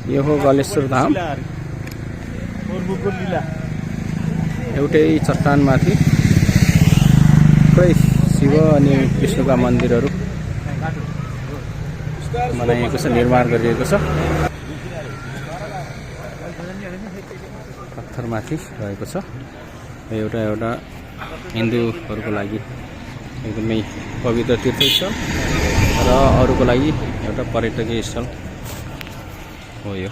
यो हो गलेश्वर धाम। एउटै चट्टानमाथि थुप्रै शिव अनि विष्णुका मन्दिरहरू बनाइएको छ, निर्माण गरिएको छ। पत्थरमाथि रहेको छ। एउटा हिन्दूहरूको लागि एकदमै पवित्र तीर्थस्थल र अरूको लागि एउटा पर्यटकीय स्थल हो यो।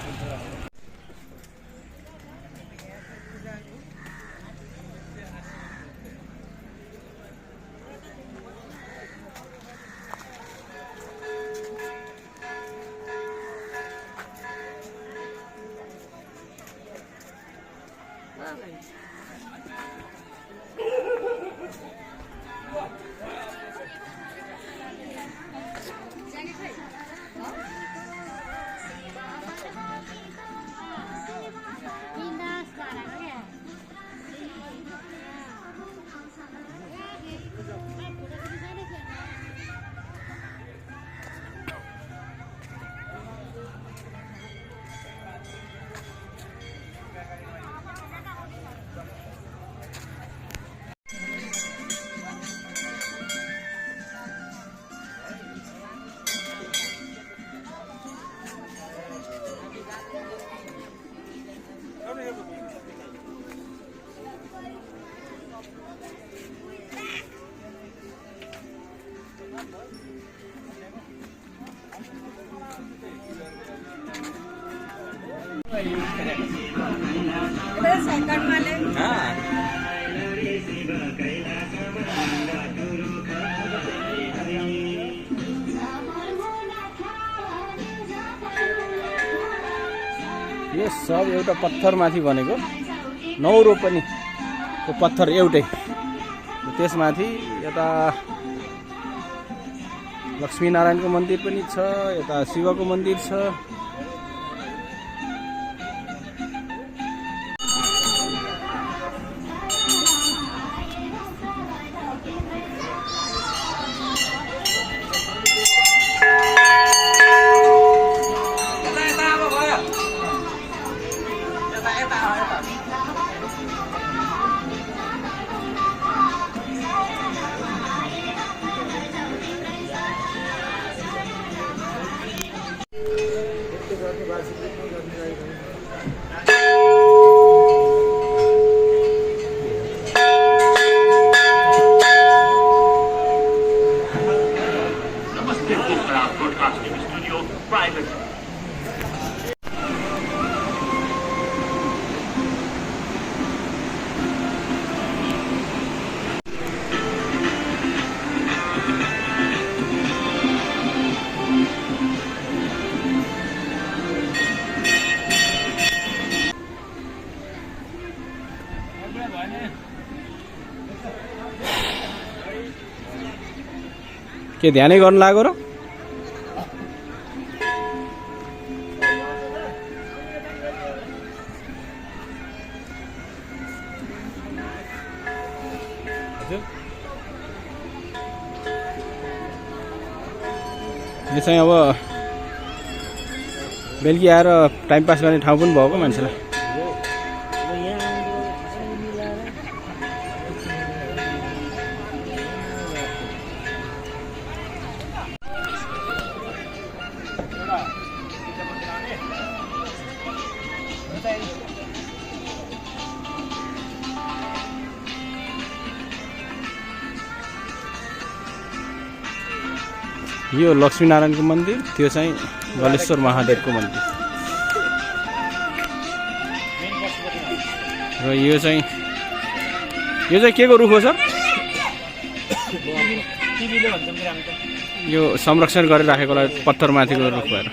यो सब एउटा पत्थरमाथि बनेको, 9 रोपनीको पत्थर एउटै। त्यसमाथि यता लक्ष्मीनारायणको मन्दिर पनि छ, यता शिवको मन्दिर छ। के ध्यानै गर्नु लाग्यो र? यो चाहिँ अब बेलुकी आएर टाइम पास गर्ने ठाउँ पनि भएको मान्छेलाई। यो लक्ष्मीनारायणको मन्दिर, त्यो चाहिँ गलेश्वर महादेवको मन्दिर। र यो चाहिँ के को रुख हो सर? यो संरक्षण गरेर राखेकोलाई पत्थरमाथिको रुख भएर।